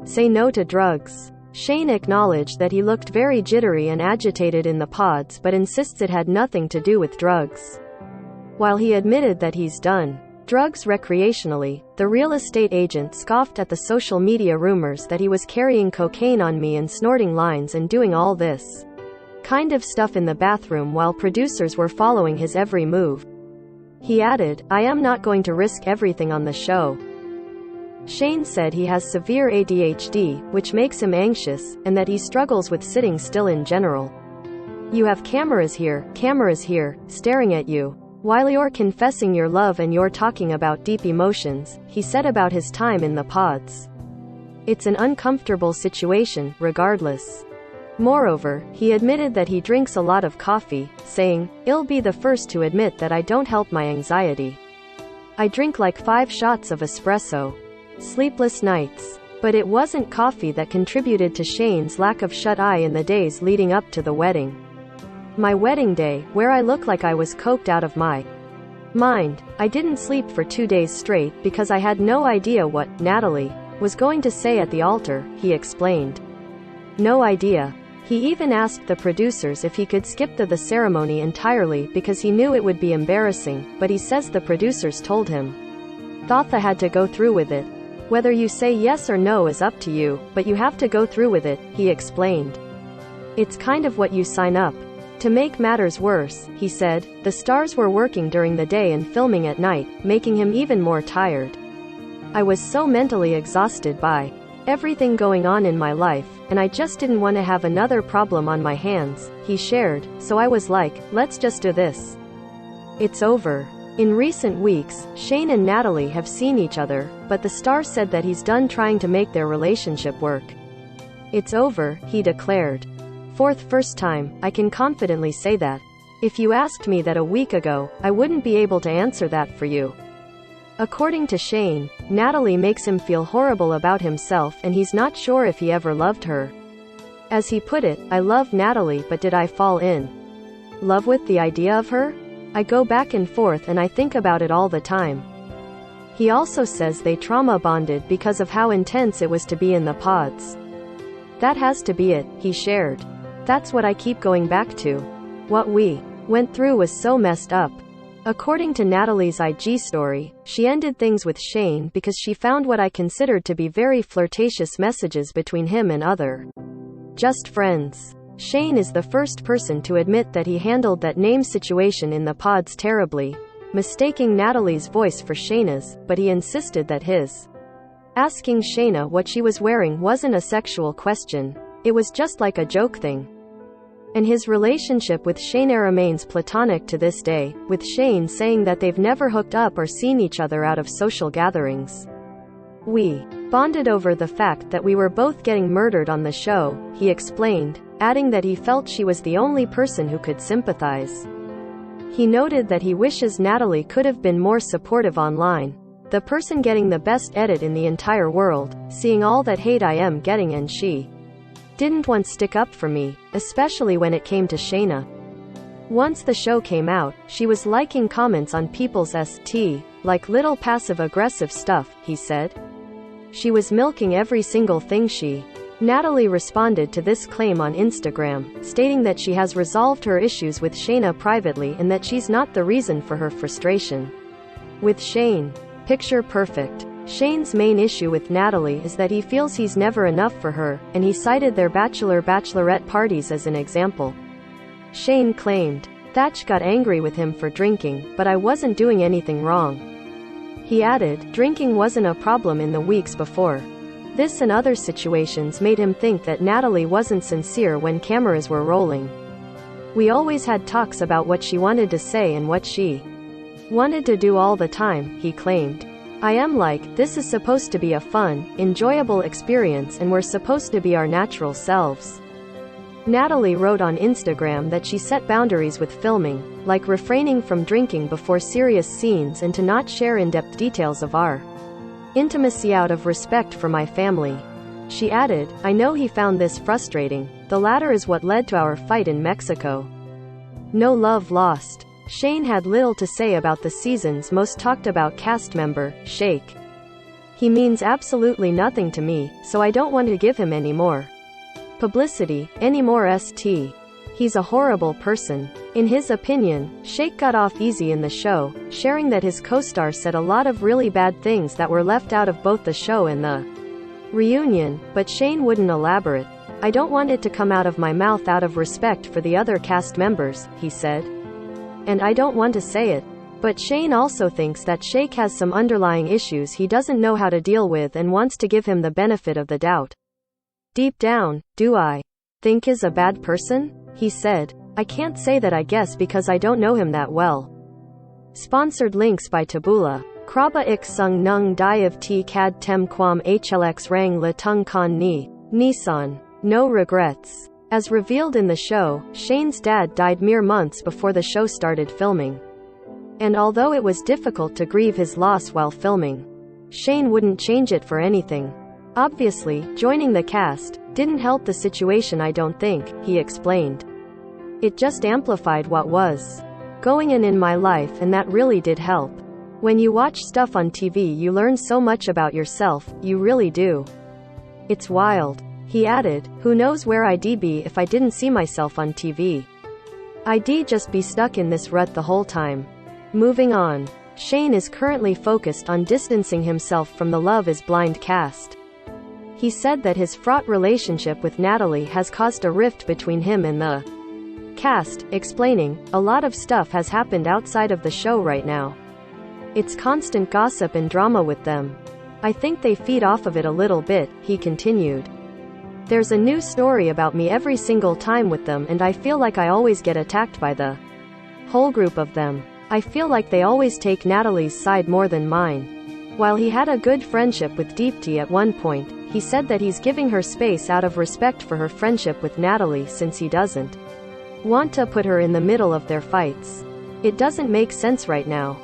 Say no to drugs. Shayne acknowledged that he looked very jittery and agitated in the pods but insists it had nothing to do with drugs. While he admitted that he's done drugs recreationally, the real estate agent scoffed at the social media rumors that he was carrying cocaine on me and snorting lines and doing all this kind of stuff in the bathroom while producers were following his every move. He added, "I am not going to risk everything on the show." Shayne said he has severe ADHD, which makes him anxious, and that he struggles with sitting still in general. "You have cameras here, staring at you, while you're confessing your love and you're talking about deep emotions," he said about his time in the pods. "It's an uncomfortable situation, regardless." Moreover, he admitted that he drinks a lot of coffee, saying, "I'll be the first to admit that I don't help my anxiety. I drink like 5 shots of espresso. Sleepless nights." But it wasn't coffee that contributed to Shayne's lack of shut-eye in the days leading up to the wedding. "My wedding day, where I look like I was coked out of my mind. I didn't sleep for 2 days straight because I had no idea what Natalie was going to say at the altar," he explained. "No idea." He even asked the producers if he could skip the ceremony entirely because he knew it would be embarrassing, but he says the producers told him, "Thotha had to go through with it. Whether you say yes or no is up to you, but you have to go through with it," he explained. "It's kind of what you sign up." To make matters worse, he said, the stars were working during the day and filming at night, making him even more tired. "I was so mentally exhausted by everything going on in my life, and I just didn't want to have another problem on my hands," he shared, "so I was like, let's just do this. It's over." In recent weeks, Shayne and Natalie have seen each other, but the star said that he's done trying to make their relationship work. "It's over," he declared. First time, I can confidently say that. If you asked me that a week ago, I wouldn't be able to answer that for you." According to Shayne, Natalie makes him feel horrible about himself and he's not sure if he ever loved her. As he put it, "I love Natalie, but did I fall in love with the idea of her? I go back and forth and I think about it all the time." He also says they trauma bonded because of how intense it was to be in the pods. "That has to be it," he shared. "That's what I keep going back to. What we went through was so messed up." According to Natalie's IG story, she ended things with Shayne because she found what I considered to be very flirtatious messages between him and other just friends. Shayne is the first person to admit that he handled that name situation in the pods terribly, mistaking Natalie's voice for Shayna's, but he insisted that his asking Shayna what she was wearing wasn't a sexual question. It was just like a joke thing. And his relationship with Shayne remains platonic to this day, with Shayne saying that they've never hooked up or seen each other out of social gatherings. "We bonded over the fact that we were both getting murdered on the show," he explained, adding that he felt she was the only person who could sympathize. He noted that he wishes Natalie could have been more supportive online. "The person getting the best edit in the entire world, seeing all that hate I am getting, and she didn't once stick up for me, especially when it came to Shayna. Once the show came out, she was liking comments on people's ST, like little passive-aggressive stuff," he said. "She was milking every single thing she." Natalie responded to this claim on Instagram, stating that she has resolved her issues with Shayna privately and that she's not the reason for her frustration with Shayne. Picture perfect. Shayne's main issue with Natalie is that he feels he's never enough for her, and he cited their bachelorette parties as an example. Shayne claimed, "Thatch got angry with him for drinking, but I wasn't doing anything wrong." He added, "Drinking wasn't a problem in the weeks before. This and other situations made him think that Natalie wasn't sincere when cameras were rolling. We always had talks about what she wanted to say and what she wanted to do all the time," he claimed. "I am like, this is supposed to be a fun, enjoyable experience and we're supposed to be our natural selves." Natalie wrote on Instagram that she set boundaries with filming, like refraining from drinking before serious scenes and to not share in-depth details of our intimacy out of respect for my family. She added, "I know he found this frustrating. The latter is what led to our fight in Mexico. No love lost." Shayne had little to say about the season's most talked about cast member, Shake. He means absolutely nothing to me, so I don't want to give him any more publicity, anymore. He's a horrible person. In his opinion, Shayne got off easy in the show, sharing that his co-star said a lot of really bad things that were left out of both the show and the reunion, but Shayne wouldn't elaborate. I don't want it to come out of my mouth out of respect for the other cast members, he said. And I don't want to say it. But Shayne also thinks that Shayne has some underlying issues he doesn't know how to deal with and wants to give him the benefit of the doubt. Deep down, do I think he's a bad person? He said. I can't say that, I guess, because I don't know him that well. Sponsored links by Taboola. Kraba ik sung nung diav t kad tem quam hlx rang la tung con ni. Nissan. No regrets. As revealed in the show, Shayne's dad died mere months before the show started filming. And although it was difficult to grieve his loss while filming, Shayne wouldn't change it for anything. Obviously, joining the cast didn't help the situation, I don't think, he explained. It just amplified what was going on in my life, and that really did help. When you watch stuff on TV, you learn so much about yourself, you really do. It's wild. He added, who knows where I'd be if I didn't see myself on TV. I'd just be stuck in this rut the whole time. Moving on. Shayne is currently focused on distancing himself from the Love is Blind cast. He said that his fraught relationship with Natalie has caused a rift between him and the cast, explaining, a lot of stuff has happened outside of the show right now. It's constant gossip and drama with them. I think they feed off of it a little bit, he continued. There's a new story about me every single time with them, and I feel like I always get attacked by the whole group of them. I feel like they always take Natalie's side more than mine. While he had a good friendship with Deepti at one point, he said that he's giving her space out of respect for her friendship with Natalie, since he doesn't want to put her in the middle of their fights. It doesn't make sense right now.